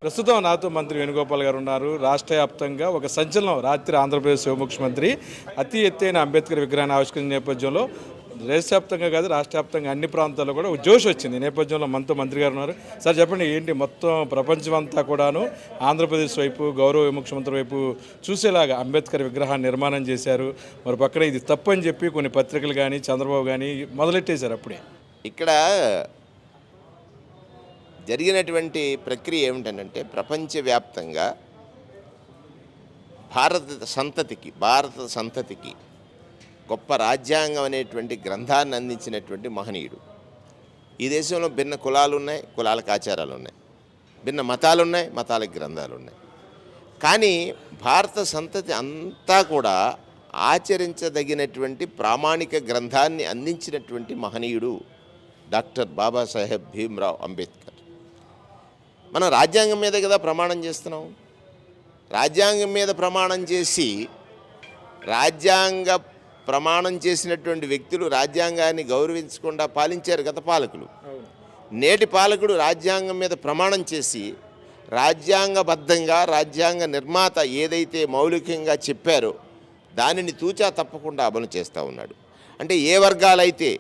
ప్రస్తుతం నాతో మంత్రి వేణుగోపాల్ గారు ఉన్నారు. రాష్ట్ర వ్యాప్తంగా ఒక సంచలనం రాత్రి ఆంధ్రప్రదేశ్ ఉప ముఖ్యమంత్రి అతి ఎత్తైన అంబేద్కర్ విగ్రహాన్ని ఆవిష్కరించిన నేపథ్యంలో దేశవ్యాప్తంగా కాదు రాష్ట్ర వ్యాప్తంగా అన్ని ప్రాంతాల్లో కూడా ఒక జోష్ వచ్చింది. ఈ నేపథ్యంలో మనతో మంత్రి గారు ఉన్నారు. సార్ చెప్పండి, ఏంటి మొత్తం ప్రపంచం అంతా కూడాను ఆంధ్రప్రదేశ్ వైపు గౌరవ ముఖ్యమంత్రి వైపు చూసేలాగా అంబేద్కర్ విగ్రహాన్ని నిర్మాణం చేశారు. మరి పక్కన ఇది తప్పని చెప్పి కొన్ని పత్రికలు కానీ చంద్రబాబు కానీ మొదలెట్టేశారు. అప్పుడే ఇక్కడ జరిగినటువంటి ప్రక్రియ ఏమిటంటే ప్రపంచవ్యాప్తంగా భారత సంతతికి గొప్ప రాజ్యాంగం అనేటువంటి గ్రంథాన్ని అందించినటువంటి మహనీయుడు. ఈ దేశంలో భిన్న కులాలు ఉన్నాయి, కులాలకు ఆచారాలు ఉన్నాయి, భిన్న మతాలు ఉన్నాయి, మతాలకు గ్రంథాలు ఉన్నాయి. కానీ భారత సంతతి అంతా కూడా ఆచరించదగినటువంటి ప్రామాణిక గ్రంథాన్ని అందించినటువంటి మహనీయుడు డాక్టర్ బాబాసాహెబ్ భీమ్రావ్ అంబేద్కర్. మనం రాజ్యాంగం మీద కదా ప్రమాణం చేస్తున్నాం. రాజ్యాంగం మీద ప్రమాణం చేసి రాజ్యాంగ ప్రమాణం చేసినటువంటి వ్యక్తులు రాజ్యాంగాన్ని గౌరవించకుండా పాలించారు గత పాలకులు. నేటి పాలకుడు రాజ్యాంగం మీద ప్రమాణం చేసి రాజ్యాంగబద్ధంగా రాజ్యాంగ నిర్మాత ఏదైతే మౌలికంగా చెప్పారో దానిని తూచా తప్పకుండా అమలు చేస్తూ ఉన్నాడు. అంటే ఏ వర్గాలైతే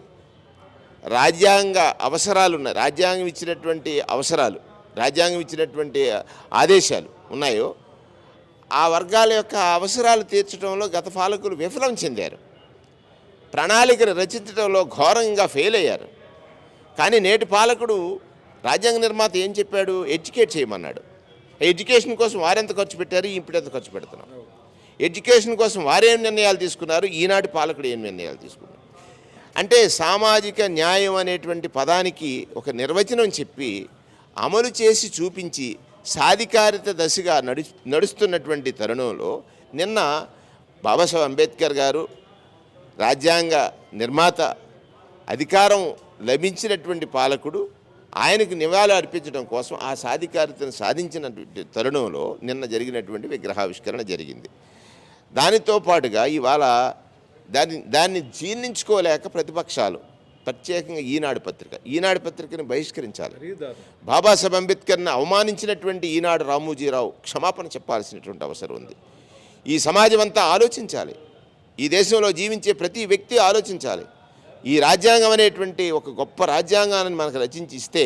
రాజ్యాంగ అవసరాలు ఉన్నాయి, రాజ్యాంగం ఇచ్చినటువంటి అవసరాలు, రాజ్యాంగం ఇచ్చినటువంటి ఆదేశాలు ఉన్నాయో ఆ వర్గాల యొక్క అవసరాలు తీర్చడంలో గత పాలకులు విఫలం చెందారు. ప్రణాళికను రచించడంలో ఘోరంగా ఫెయిల్ అయ్యారు. కానీ నేటి పాలకుడు రాజ్యాంగ నిర్మాత ఏం చెప్పాడు? ఎడ్యుకేట్ చేయమన్నాడు. ఎడ్యుకేషన్ కోసం వారెంత ఖర్చు పెట్టారు, ఇప్పుడెంత ఖర్చు పెడుతున్నాం. ఎడ్యుకేషన్ కోసం వారేం నిర్ణయాలు తీసుకున్నారు, ఈనాటి పాలకుడు ఏం నిర్ణయాలు తీసుకున్నారు. అంటే సామాజిక న్యాయం అనేటువంటి పదానికి ఒక నిర్వచనం చెప్పి అమలు చేసి చూపించి సాధికారిత దశగా నడుస్తున్నటువంటి తరుణంలో నిన్న బాబాసాహెబ్ అంబేద్కర్ గారు రాజ్యాంగ నిర్మాత, అధికారం లభించినటువంటి పాలకుడు, ఆయనకు నివాళులు అర్పించడం కోసం ఆ సాధికారితను సాధించినటువంటి తరుణంలో నిన్న జరిగినటువంటి విగ్రహావిష్కరణ జరిగింది. దానితో పాటుగా ఇవాళ దాన్ని జీర్ణించుకోలేక ప్రతిపక్షాలు ప్రత్యేకంగా ఈనాడు పత్రికను బహిష్కరించాలి. బాబాసాహెబ్ అంబేద్కర్ని అవమానించినటువంటి ఈనాడు రామోజీరావు క్షమాపణ చెప్పాల్సినటువంటి అవసరం ఉంది. ఈ సమాజం అంతా ఆలోచించాలి. ఈ దేశంలో జీవించే ప్రతి వ్యక్తి ఆలోచించాలి. ఈ రాజ్యాంగం అనేటువంటి ఒక గొప్ప రాజ్యాంగాన్ని మనకు రచించి ఇస్తే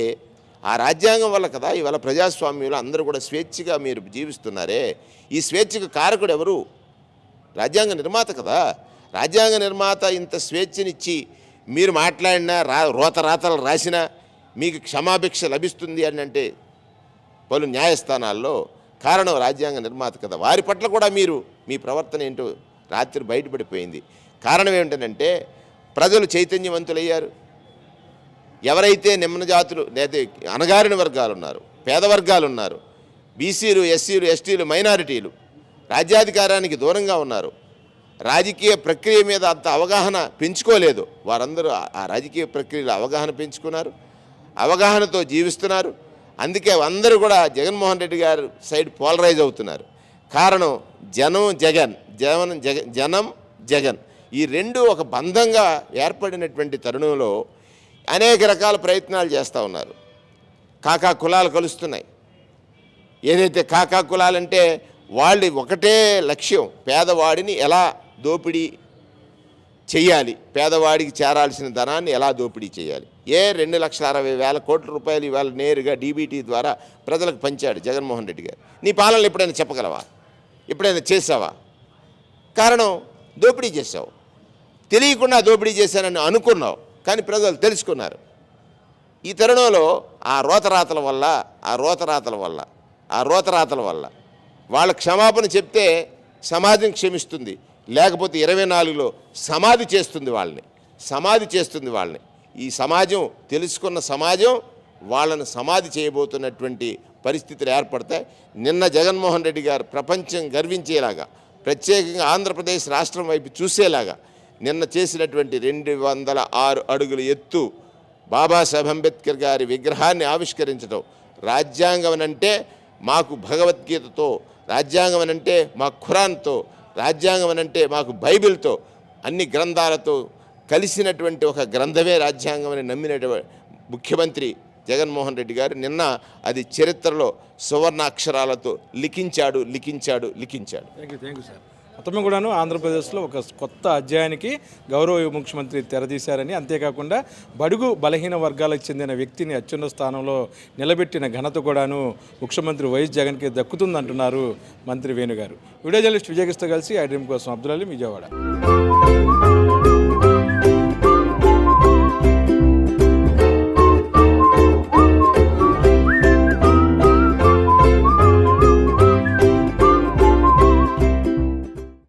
ఆ రాజ్యాంగం వల్ల కదా ఇవాళ ప్రజాస్వామ్యంలో అందరూ కూడా స్వేచ్ఛగా మీరు జీవిస్తున్నారే. ఈ స్వేచ్ఛకు కారకుడు ఎవరు? రాజ్యాంగ నిర్మాత కదా. రాజ్యాంగ నిర్మాత ఇంత స్వేచ్ఛనిచ్చి మీరు మాట్లాడినా రోతరాతలు రాసినా మీకు క్షమాభిక్ష లభిస్తుంది అని అంటే పలు న్యాయస్థానాల్లో కారణం రాజ్యాంగ నిర్మాత కదా. వారి పట్ల కూడా మీరు మీ ప్రవర్తన ఏంటో రాత్రి బయటపడిపోయింది. కారణం ఏమిటంటే ప్రజలు చైతన్యవంతులయ్యారు. ఎవరైతే నిమ్న జాతులు లేదా అణగారిన వర్గాలు ఉన్నారు, పేద వర్గాలు ఉన్నారు, బీసీలు, ఎస్సీలు, ఎస్టీలు, మైనారిటీలు రాజ్యాధికారానికి దూరంగా ఉన్నారు, రాజకీయ ప్రక్రియ మీద అంత అవగాహన పెంచుకోలేదు, వారందరూ ఆ రాజకీయ ప్రక్రియలో అవగాహన పెంచుకున్నారు, అవగాహనతో జీవిస్తున్నారు. అందుకే అందరూ కూడా జగన్మోహన్ రెడ్డి గారు సైడ్ పోలరైజ్ అవుతున్నారు. కారణం జనం జగన్ ఈ రెండు ఒక బంధంగా ఏర్పడినటువంటి తరుణంలో అనేక రకాల ప్రయత్నాలు చేస్తూ ఉన్నారు. కాకా కులాలు కలుస్తున్నాయి. ఏదైతే కాకా కులాలంటే వాళ్ళు ఒకటే లక్ష్యం, పేదవాడిని ఎలా దోపిడీ చేయాలి, పేదవాడికి చేరాల్సిన ధనాన్ని ఎలా దోపిడీ చేయాలి. 2,60,000 కోట్ల రూపాయలు ఇవాళ నేరుగా డీబీటీ ద్వారా ప్రజలకు పంచాడు జగన్మోహన్ రెడ్డి గారు. నీ పాలనలో ఎప్పుడైనా చెప్పగలవా? ఎప్పుడైనా చేసావా? కారణం దోపిడీ చేసావు. తెలియకుండా దోపిడీ చేశానని అనుకున్నావు, కానీ ప్రజలు తెలుసుకున్నారు. ఈ తరుణంలో ఆ రోతరాతల వల్ల వాళ్ళ క్షమాపణ చెప్తే సమాజం క్షమిస్తుంది, లేకపోతే 24లో సమాధి చేస్తుంది వాళ్ళని. ఈ సమాజం తెలుసుకున్న సమాజం వాళ్ళను సమాధి చేయబోతున్నటువంటి పరిస్థితులు ఏర్పడతాయి. నిన్న జగన్మోహన్ రెడ్డి గారు ప్రపంచం గర్వించేలాగా, ప్రత్యేకంగా ఆంధ్రప్రదేశ్ రాష్ట్రం వైపు చూసేలాగా నిన్న చేసినటువంటి 206 అడుగుల ఎత్తు బాబాసాహెబ్ అంబేద్కర్ గారి విగ్రహాన్ని ఆవిష్కరించడం, రాజ్యాంగం అంటే మాకు భగవద్గీతతో, రాజ్యాంగం అంటే మాకు ఖురాన్తో, రాజ్యాంగం అంటే మాకు బైబిల్తో, అన్ని గ్రంథాలతో కలిసినటువంటి ఒక గ్రంథమే రాజ్యాంగం అని నమ్మినటువంటి ముఖ్యమంత్రి జగన్మోహన్ రెడ్డి గారు నిన్న అది చరిత్రలో సువర్ణాక్షరాలతో లిఖించాడు. Thank you sir. మొత్తం కూడాను ఆంధ్రప్రదేశ్లో ఒక కొత్త అధ్యాయానికి గౌరవ ముఖ్యమంత్రి తెరదీశారని, అంతేకాకుండా బడుగు బలహీన వర్గాలకు చెందిన వ్యక్తిని అత్యున్నత స్థానంలో నిలబెట్టిన ఘనత కూడాను ముఖ్యమంత్రి వైఎస్ జగన్కి దక్కుతుందంటున్నారు మంత్రి వేణుగారు. వీడియో జర్నలిస్ట్ విజయకృష్ణతో కలిసి ఐ డ్రీమ్ కోసం అబ్దుల్ అలీం, విజయవాడ.